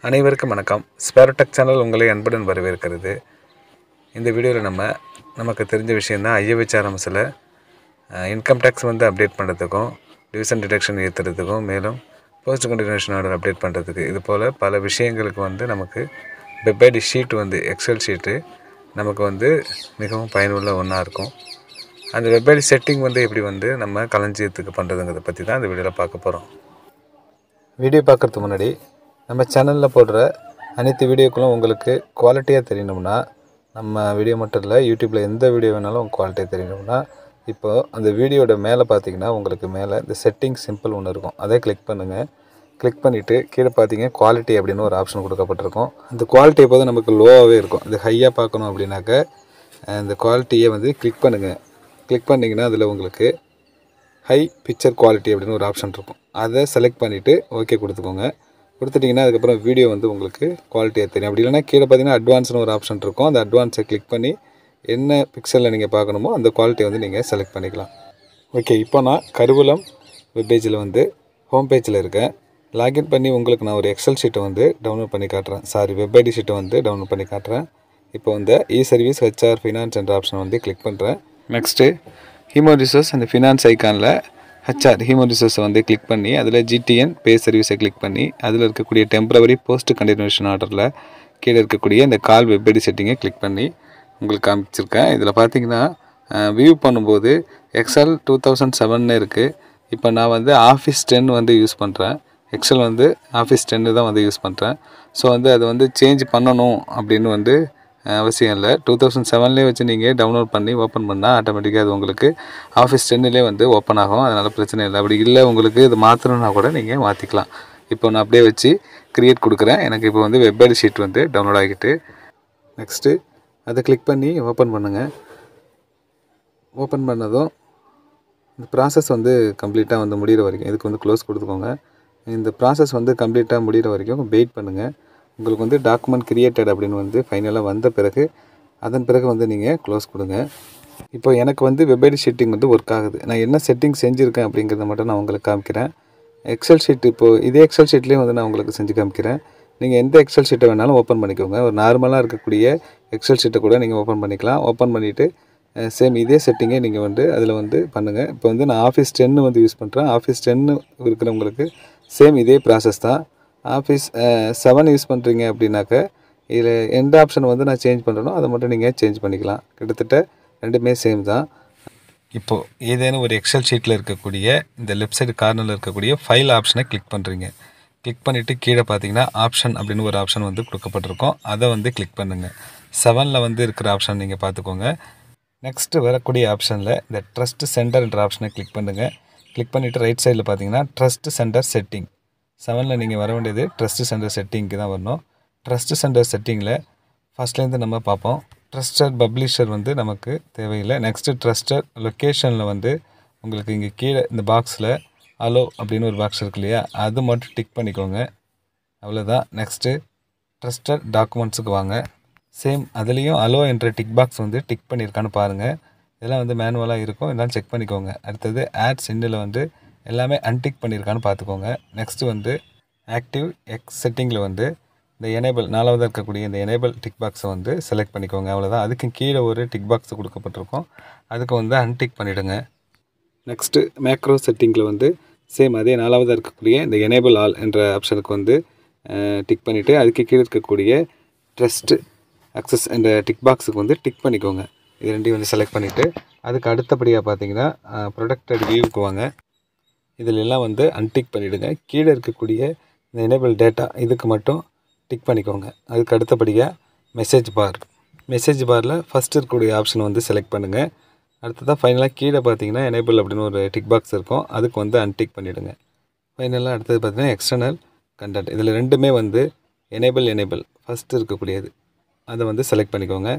அனைவருக்கும் வணக்கம். ஸ்பேரோடெக் சேனல் உங்களை அன்புடன் வரவேற்கிறது. இந்த வீடியோவில் நமக்கு தெரிஞ்ச விஷயந்தான் IAVHRMSல இன்கம் டேக்ஸ் அப்டேட் பண்ணுறதுக்கும் டிவிஷன் டிடக்ஷன் ஏற்றுறதுக்கும் மேலும் போஸ்ட் கண்டினியூஷன் ஆர்டர் அப்டேட் பண்ணுறதுக்கு இது போல் பல விஷயங்களுக்கு நமக்கு web ID sheet Excel sheet நமக்கு மிகவும் பயனுள்ள ஒன்றா இருக்கும். அந்த வெப் ஐடி செட்டிங் எப்படி நம்ம களஞ்சியத்துக்கு பண்ணுறதுங்கிறத பற்றி தான் இந்த வீடியோவில் பார்க்க போகிறோம். வீடியோ பார்க்குறதுக்கு முன்னாடி நம்ம சேனலில் போடுற அனைத்து வீடியோக்களும் உங்களுக்கு குவாலிட்டியாக தெரியணும்னா, நம்ம வீடியோ மட்டும் இல்லை, யூடியூப்பில் எந்த வீடியோ வேணாலும் குவாலிட்டியாக தெரியணும்னா, இப்போது அந்த வீடியோட மேலே பார்த்தீங்கன்னா உங்களுக்கு மேலே இந்த செட்டிங் சிம்பிள் ஒன்று இருக்கும். அதை கிளிக் பண்ணுங்கள். கிளிக் பண்ணிவிட்டு கீழே பார்த்தீங்க குவாலிட்டி அப்படின்னு ஒரு ஆப்ஷன் கொடுக்கப்பட்டிருக்கும். அந்த குவாலிட்டி எப்போதும் நமக்கு லோவாகவே இருக்கும். அது ஹையாக பார்க்கணும் அப்படின்னாக்க இந்த குவாலிட்டியை கிளிக் பண்ணுங்கள். கிளிக் பண்ணிங்கன்னா அதில் உங்களுக்கு ஹை பிக்சர் குவாலிட்டி அப்படின்னு ஒரு ஆப்ஷன் இருக்கும். அதை செலக்ட் பண்ணிவிட்டு ஓகே கொடுத்துக்கோங்க. கொடுத்துட்டிங்கன்னா அதுக்கப்புறம் வீடியோ உங்களுக்கு குவாலிட்டியாக தெரியும். அப்படி இல்லைனா கீழே பார்த்தீங்கன்னா அட்வான்ஸ்னு ஒரு ஆப்ஷன் இருக்கும். அந்த அட்வான்ஸை கிளிக் பண்ணி என்ன பிக்சலில் நீங்கள் பார்க்கணுமோ அந்த குவாலிட்டியை நீங்கள் செலக்ட் பண்ணிக்கலாம். ஓகே, இப்போ நான் கருவூலம் வெப்பேஜில் ஹோம் பேஜில் இருக்கேன். லாகின் பண்ணி உங்களுக்கு நான் ஒரு எக்ஸல் ஷீட்டை டவுன்லோட் பண்ணி காட்டுறேன். வெப் ஐடி ஷீட்டை டவுன்லோட் பண்ணி காட்டுறேன். இப்போ இ சர்வீஸ் HR ஃபினான்ஸ் என்ற ஆப்ஷனை கிளிக் பண்ணுறேன். நெக்ஸ்ட்டு ஹியூமன் ரிசோர்ஸ் அந்த ஃபினான்ஸ் ஐக்கானில் HR ஹியூமன் ரிசோர்ஸை கிளிக் பண்ணி அதில் GTN பே சர்வீஸை கிளிக் பண்ணி அதில் இருக்கக்கூடிய டெம்பரவரி போஸ்ட் கண்டினியூஷன் ஆர்டரில் கீழே இருக்கக்கூடிய இந்த கால் வெப் ஐடி செட்டிங்கை கிளிக் பண்ணி உங்களுக்கு காமிச்சிருக்கேன். இதில் பார்த்தீங்கன்னா வியூ பண்ணும்போது எக்ஸல் 2007 இருக்குது. இப்போ நான் ஆஃபீஸ் 10 யூஸ் பண்ணுறேன். எக்ஸல் ஆஃபீஸ் 10 தான் யூஸ் பண்ணுறேன். ஸோ அதை சேஞ்ச் பண்ணணும் அப்படின்னு அவசியம் இல்லை. 2007 வச்சு நீங்கள் டவுன்லோட் பண்ணி ஓப்பன் பண்ணால் ஆட்டோமேட்டிக்காக அது உங்களுக்கு ஆஃபீஸ் 10 ஓப்பன் ஆகும். அதனால் பிரச்சனை இல்லை. அப்படி இல்லை உங்களுக்கு இது மாற்றணுன்னா கூட நீங்கள் மாற்றிக்கலாம். இப்போ நான் அப்படியே வச்சு க்ரியேட் கொடுக்குறேன். எனக்கு இப்போ வெப் ஐடி ஷீட் டவுன்லோட் ஆகிட்டு நெக்ஸ்ட்டு அதை கிளிக் பண்ணி ஓப்பன் பண்ணுங்கள். ஓப்பன் பண்ணதும் இந்த ப்ராசஸ் கம்ப்ளீட்டாக முடிகிற வரைக்கும் இதுக்கு க்ளோஸ் கொடுத்துக்கோங்க. இந்த ப்ராசஸ் கம்ப்ளீட்டாக முடிகிற வரைக்கும் வெயிட் பண்ணுங்கள். உங்களுக்கு டாக்குமெண்ட் கிரியேட்டட் அப்படின்னு ஃபைனலாக வந்த பிறகு அதன் பிறகு நீங்கள் க்ளோஸ் கொடுங்க. இப்போ எனக்கு வெப் ஐடி ஷீட்டிங் ஒர்க் ஆகுது. நான் என்ன செட்டிங் செஞ்சுருக்கேன் அப்படிங்கிறத மட்டும் நான் உங்களுக்கு காமிக்கிறேன். எக்ஸல் ஷீட் இப்போது இதே எக்ஸல் ஷீட்லேயும் நான் உங்களுக்கு செஞ்சு காமிக்கிறேன். நீங்கள் எந்த எக்ஸல் ஷீட்டை வேணாலும் ஓப்பன் பண்ணிக்கோங்க. ஒரு நார்மலாக இருக்கக்கூடிய எக்ஸல் ஷீட்டை கூட நீங்கள் ஓப்பன் பண்ணிக்கலாம். ஓப்பன் பண்ணிவிட்டு சேம் இதே செட்டிங்கை நீங்கள் அதில் பண்ணுங்கள். இப்போ நான் ஆஃபீஸ் 10 யூஸ் பண்ணுறேன். ஆஃபீஸ் 10 இருக்கிறவங்களுக்கு சேம் இதே ப்ராசஸ் தான். ஆஃபீஸ் 7 யூஸ் பண்ணுறீங்க அப்படின்னாக்க இதில் எந்த ஆப்ஷன் நான் சேஞ்ச் பண்ணுறனோ அதை மட்டும் நீங்கள் சேஞ்ச் பண்ணிக்கலாம். கிட்டத்தட்ட ரெண்டுமே சேம் தான். இப்போது ஏதேனும் ஒரு எக்ஸல் ஷீட்டில் இருக்கக்கூடிய இந்த லெஃப்ட் சைடு கார்னரில் இருக்கக்கூடிய ஃபைல் ஆப்ஷனை கிளிக் பண்ணுறீங்க. கிளிக் பண்ணிவிட்டு கீழே பார்த்தீங்கன்னா ஆப்ஷன் அப்படின்னு ஒரு ஆப்ஷன் கொடுக்கப்பட்டிருக்கும். அதை கிளிக் பண்ணுங்கள். 7ல் இருக்கிற ஆப்ஷன் நீங்கள் பார்த்துக்கோங்க. நெக்ஸ்ட்டு வரக்கூடிய ஆப்ஷனில் இந்த ட்ரஸ்ட் சென்டர் என்ற ஆப்ஷனை கிளிக் பண்ணுங்கள். கிளிக் பண்ணிவிட்டு ரைட் சைடில் பார்த்தீங்கன்னா ட்ரஸ்ட் சென்டர் செட்டிங் 7ல் நீங்கள் வர வேண்டியது ட்ரஸ்ட் சென்டர் செட்டிங்க்கு தான் வரணும். ட்ரஸ்ட் சென்டர் செட்டிங்கில் ஃபஸ்ட்லேருந்து நம்ம பார்ப்போம். ட்ரஸ்டட் பப்ளிஷர் நமக்கு தேவையில்லை. நெக்ஸ்ட்டு ட்ரஸ்டட் லொக்கேஷனில் உங்களுக்கு இங்கே கீழே இந்த பாக்ஸில் அலோ அப்படின்னு ஒரு பாக்ஸ் இருக்கு இல்லையா, அது மட்டும் டிக் பண்ணிக்கோங்க. அவ்வளோதான். நெக்ஸ்ட்டு ட்ரஸ்டட் டாக்குமெண்ட்ஸுக்கு வாங்க. சேம் அதுலேயும் அலோ என்ற டிக் பாக்ஸ் டிக் பண்ணியிருக்கான்னு பாருங்கள். இதெல்லாம் மேனுவலாக இருக்கும். இதெல்லாம் செக் பண்ணிக்கோங்க. அடுத்தது ஆட் சென்டில் எல்லாமே அன்டிக் பண்ணியிருக்கான்னு பார்த்துக்கோங்க. நெக்ஸ்ட்டு ஆக்டிவ் எக்ஸ் செட்டிங்கில் இந்த எனேபிள் 4வதாக இருக்கக்கூடிய இந்த எனேபிள் டிக் பாக்ஸை செலக்ட் பண்ணிக்கோங்க. அவ்வளோதான். அதுக்கு கீழே ஒரு டிக் பாக்ஸ் கொடுக்கப்பட்டிருக்கும். அதுக்கு அன்டிக் பண்ணிவிடுங்க. நெக்ஸ்ட்டு மேக்ரோ செட்டிங்கில் சேம் அதே 4வதாக இருக்கக்கூடிய இந்த எனேபிள் ஆல் என்ற ஆப்ஷனுக்கு டிக் பண்ணிவிட்டு அதுக்கு கீழே இருக்கக்கூடிய ட்ரஸ்ட் அக்சஸ் என்ற டிக் பாக்ஸுக்கு டிக் பண்ணிக்கோங்க. இது ரெண்டையும் செலக்ட் பண்ணிவிட்டு அதுக்கு அடுத்தபடியாக பார்த்தீங்கன்னா ப்ரொடக்டட் வியூவுக்கு வாங்க. இதில் எல்லாம் அன்டிக் பண்ணிவிடுங்க. கீழே இருக்கக்கூடிய இந்த எனேபிள் டேட்டா இதுக்கு மட்டும் டிக் பண்ணிக்கோங்க. அதுக்கு அடுத்தபடியாக மெசேஜ் பாரில் ஃபஸ்ட்டு இருக்கக்கூடிய ஆப்ஷன் செலக்ட் பண்ணுங்கள். அடுத்ததாக ஃபைனலாக கீழே பார்த்தீங்கன்னா எனேபிள் அப்படின்னு ஒரு டிக் பாக்ஸ் இருக்கும். அதுக்கு அன்டிக் பண்ணிவிடுங்க. ஃபைனலாக அடுத்தது பார்த்தீங்கன்னா எக்ஸ்டர்னல் கண்டென்ட் இதில் ரெண்டுமே எனேபிள் ஃபஸ்ட்டு இருக்கக்கூடியது அதை செலக்ட் பண்ணிக்கோங்க.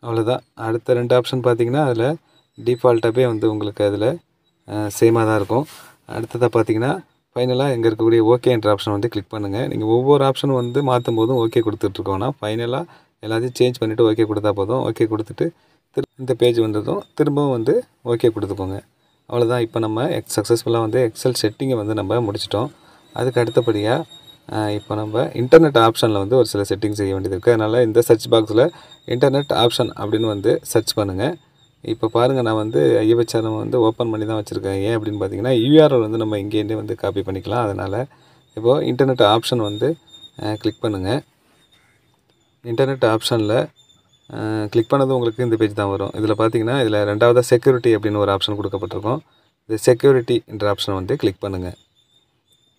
அவ்வளோதான். அடுத்த 2 ஆப்ஷன் பார்த்தீங்கன்னா அதில் டிஃபால்ட்டாகவே உங்களுக்கு அதில் சேமாக தான் இருக்கும். அடுத்ததாக பார்த்தீங்கன்னா ஃபைனலாக எங்கே இருக்கக்கூடிய ஓகே என்ற ஆப்ஷன் கிளிக் பண்ணுங்கள். நீங்கள் ஒவ்வொரு ஆப்ஷனும் மாற்றும் போதும் ஓகே கொடுத்துட்ருக்கோன்னா ஃபைனலாக எல்லாத்தையும் சேஞ்ச் பண்ணிவிட்டு ஓகே கொடுத்தா போதும். ஓகே கொடுத்துட்டு இந்த பேஜ் வந்ததும் திரும்பவும் ஓகே கொடுத்துக்கோங்க. அவ்வளோதான். இப்போ நம்ம சக்ஸஸ்ஃபுல்லாக எக்ஸல் செட்டிங்கை நம்ம முடிச்சிட்டோம். அதுக்கு அடுத்தபடியாக இப்போ நம்ம இன்டர்நெட் ஆப்ஷனில் வந்து ஒரு சில செட்டிங் செய்ய வேண்டியது இருக்குது. அதனால் இந்த சர்ச் பாக்ஸில் இன்டர்நெட் ஆப்ஷன் அப்படின்னு வந்து சர்ச் பண்ணுங்கள். இப்போ பாருங்கள், நான் வந்து ஐஎஃப்எச்ஆர்எம் வந்து ஓப்பன் பண்ணி தான் வச்சுருக்கேன். ஏன் அப்படின்னு பார்த்தீங்கன்னா யூஆர்எல் வந்து நம்ம இங்கேருந்தே வந்து காப்பி பண்ணிக்கலாம். அதனால் இப்போது இன்டர்நெட் ஆப்ஷன் வந்து கிளிக் பண்ணுங்கள். இன்டர்நெட் ஆப்ஷனில் கிளிக் பண்ணது உங்களுக்கு இந்த பேஜ் தான் வரும். இதில் பார்த்தீங்கன்னா இதில் ரெண்டாவதாக செக்யூரிட்டி அப்படின்னு ஒரு ஆப்ஷன் கொடுக்கப்பட்டிருக்கும். இந்த செக்யூரிட்டி என்ற ஆப்ஷனை வந்து கிளிக் பண்ணுங்கள்.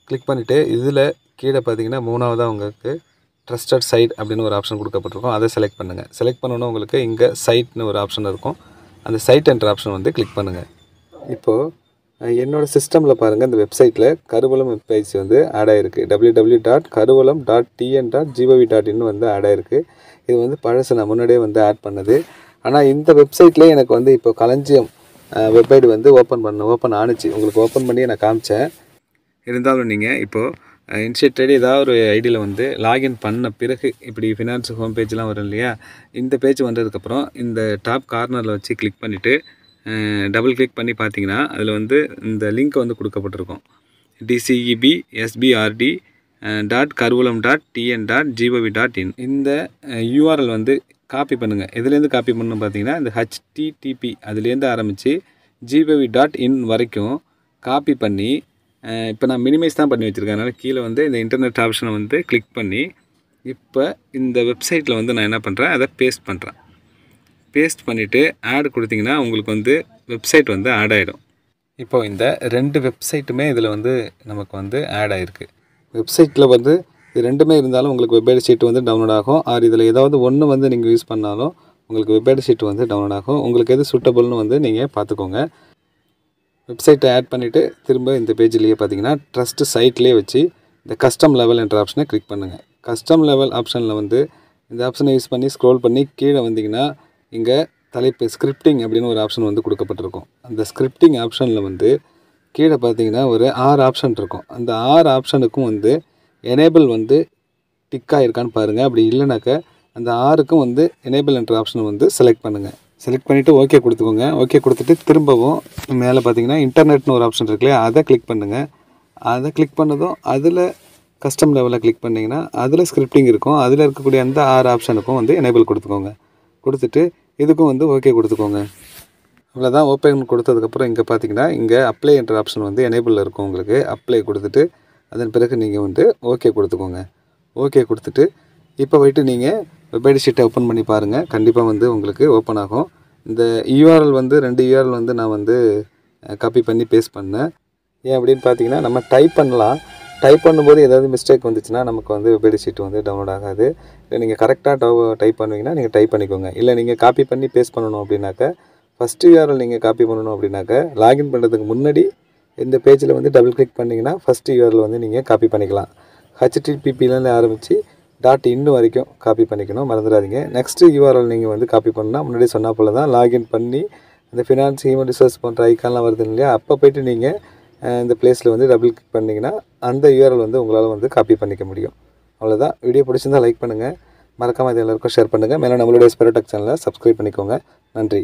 கிளிக் பண்ணிவிட்டு இதில் கீழே பார்த்தீங்கன்னா மூணாவதாக உங்களுக்கு ட்ரஸ்டட் சைட் அப்படின்னு ஒரு ஆப்ஷன் கொடுக்கப்பட்டிருக்கும். அதை செலக்ட் பண்ணுங்கள். செலக்ட் பண்ணோன்னா உங்களுக்கு இங்கே சைட்னு ஒரு ஆப்ஷன் இருக்கும். அந்த சைட் என்ற ஆப்ஷன் வந்து கிளிக் பண்ணுங்கள். இப்போது என்னோடய சிஸ்டமில் பாருங்கள், இந்த வெப்சைட்டில் கருவலம் வெப்பேஜ் வந்து ஆட் ஆகிருக்கு. www.karuvalam.tn.gov.in வந்து ஆட் ஆகிருக்கு. இது வந்து பழசு, நான் முன்னாடியே வந்து ஆட் பண்ணது. ஆனால் இந்த வெப்சைட்லேயே எனக்கு வந்து இப்போ களஞ்சியம் வெப்சைட் வந்து ஓப்பன் ஆணுச்சு. உங்களுக்கு ஓப்பன் பண்ணி நான் காமிச்சேன். இருந்தாலும் நீங்கள் இப்போது இன்ஷியேட்டட் ஏதாவது ஒரு ஐடியில் வந்து லாகின் பண்ண பிறகு இப்படி ஃபினான்ஸ் ஹோம் பேஜ்லாம் வரும் இல்லையா, இந்த பேஜ் வந்ததுக்கப்புறம் இந்த டாப் கார்னரில் வச்சு கிளிக் பண்ணிவிட்டு டபுள் கிளிக் பண்ணி பார்த்தீங்கன்னா அதில் வந்து இந்த லிங்க் வந்து கொடுக்கப்பட்டிருக்கும். dceb.sbrd.karuvalam.tn.gov.in இந்த யூஆர்எல் வந்து காப்பி பண்ணுங்கள். எதுலேருந்து காப்பி பண்ணணும் பார்த்தீங்கன்னா இந்த http அதுலேருந்து ஆரம்பித்து gov.in வரைக்கும் காப்பி பண்ணி, இப்போ நான் மினிமைஸ் தான் பண்ணி வச்சுருக்கேன். அதனால் கீழே வந்து இந்த இன்டர்நெட் ஆப்ஷனை வந்து கிளிக் பண்ணி இப்போ இந்த வெப்சைட்டில் வந்து நான் என்ன பண்ணுறேன், அதை பேஸ்ட் பண்ணுறேன். பேஸ்ட் பண்ணிவிட்டு ஆட் கொடுத்திங்கன்னா உங்களுக்கு வந்து வெப்சைட் வந்து ஆட் ஆகிடும். இப்போது இந்த 2 வெப்சைட்டுமே இதில் வந்து நமக்கு வந்து ஆட் ஆகிருக்கு. வெப்சைட்டில் வந்து இது ரெண்டுமே இருந்தாலும் உங்களுக்கு வெப்சைட் ஷீட் வந்து டவுன்லோட் ஆகும். ஆர் இதில் ஏதாவது ஒன்று வந்து நீங்கள் யூஸ் பண்ணாலும் உங்களுக்கு வெப்சைட் ஷீட் வந்து டவுன்லோட் ஆகும். உங்களுக்கு எது சூட்டபுள்னு வந்து நீங்கள் பார்த்துக்கோங்க. வெப்சைட்டை ஆட் பண்ணிவிட்டு திரும்ப இந்த பேஜ்லேயே பார்த்தீங்கன்னா ட்ரஸ்ட் சைட்லேயே வச்சு இந்த கஸ்டம் லெவல் என்ற ஆப்ஷனை கிளிக் பண்ணுங்கள். கஸ்டம் லெவல் ஆப்ஷனில் வந்து இந்த ஆப்ஷனை யூஸ் பண்ணி ஸ்க்ரோல் பண்ணி கீழே வந்தீங்கன்னா இங்கே தலைப்பு ஸ்கிரிப்டிங் அப்படின்னு ஒரு ஆப்ஷன் வந்து கொடுக்கப்பட்டிருக்கும். அந்த ஸ்கிரிப்டிங் ஆப்ஷனில் வந்து கீழே பார்த்தீங்கன்னா ஒரு 6 ஆப்ஷன் இருக்கும். அந்த 6 ஆப்ஷனுக்கும் வந்து எனேபிள் வந்து டிக்காக இருக்கான்னு பாருங்கள். அப்படி இல்லைனாக்க அந்த 6க்கும் வந்து எனேபிள் என்ற ஆப்ஷனை வந்து செலக்ட் பண்ணுங்கள். செலக்ட் பண்ணிவிட்டு ஓகே கொடுத்துக்கோங்க. ஓகே கொடுத்துட்டு திரும்பவும் மேலே பார்த்தீங்கன்னா இன்டர்நெட்னு ஒரு ஆப்ஷன் இருக்கு இல்லையா, அதை கிளிக் பண்ணுங்கள். அதை கிளிக் பண்ணதும் அதில் கஸ்டம் லெவலில் கிளிக் பண்ணிங்கன்னா அதில் ஸ்கிரிப்டிங் இருக்கும். அதில் இருக்கக்கூடிய அந்த 6 ஆப்ஷனுக்கும் வந்து எனேபிள் கொடுத்துக்கோங்க. கொடுத்துட்டு இதுக்கும் வந்து ஓகே கொடுத்துக்கோங்க. அவ்வளோதான். ஓப்பன் கொடுத்ததுக்கப்புறம் இங்கே பார்த்தீங்கன்னா இங்கே அப்ளை என்ற ஆப்ஷன் வந்து எனேபிளில் இருக்கும். உங்களுக்கு அப்ளை கொடுத்துட்டு அதன் பிறகு நீங்கள் வந்து ஓகே கொடுத்துக்கோங்க. ஓகே கொடுத்துட்டு இப்போ போய்ட்டு நீங்கள் வெப்சைட் ஷீட்டை ஓப்பன் பண்ணி பாருங்கள். கண்டிப்பாக வந்து உங்களுக்கு ஓப்பன் ஆகும். இந்த யூஆர்எல் வந்து 2 யூஆர்எல் வந்து நான் வந்து காப்பி பண்ணி பேஸ்ட் பண்ணேன். ஏன் அப்படின்னு பார்த்தீங்கன்னா நம்ம டைப் பண்ணலாம். டைப் பண்ணும்போது ஏதாவது மிஸ்டேக் வந்துச்சுன்னா நமக்கு வந்து வெப்சைட் ஷீட் வந்து டவுன்லோட் ஆகாது. இல்லை நீங்கள் கரெக்டாக டைப் பண்ணுவீங்கன்னா நீங்கள் டைப் பண்ணிக்கோங்க. இல்லை நீங்கள் காப்பி பண்ணி பேஸ்ட் பண்ணணும் அப்படின்னாக்க ஃபஸ்ட்டு யூஆர்எல் நீங்கள் காப்பி பண்ணணும் அப்படின்னாக்க லாகின் பண்ணுறதுக்கு முன்னாடி இந்த பேஜில் வந்து டபுள் கிளிக் பண்ணிங்கன்னா ஃபஸ்ட்டு யூஆர்எல் வந்து நீங்கள் காப்பி பண்ணிக்கலாம். httpலேருந்து ஆரம்பித்து .in வரைக்கும் காப்பி பண்ணிக்கணும், மறந்துடாதீங்க. நெக்ஸ்ட்டு யூஆர்எல் நீங்கள் வந்து காப்பி பண்ணால் முன்னாடி சொன்னால் போல் தான் லாகின் பண்ணி இந்த ஃபினான்ஸ் ஹியூமன் ரிசோர்ஸ் போன்ற ஐக்கான்லாம் வருது இல்லையா, அப்போ போய்ட்டு நீங்கள் இந்த பிளேஸில் வந்து டபுள் கிளிக் பண்ணிங்கன்னா அந்த யூஆர்எல் வந்து உங்களால் வந்து காப்பி பண்ணிக்க முடியும். அவ்வளோதான். வீடியோ பிடிச்சிருந்தால் லைக் பண்ணுங்கள். மறக்காமல் இது எல்லாருக்கும் ஷேர் பண்ணுங்கள். மேலே நம்மளுடைய ஸ்பெரோடெக் சேனலை சப்ஸ்கிரைப் பண்ணிக்கோங்க. நன்றி.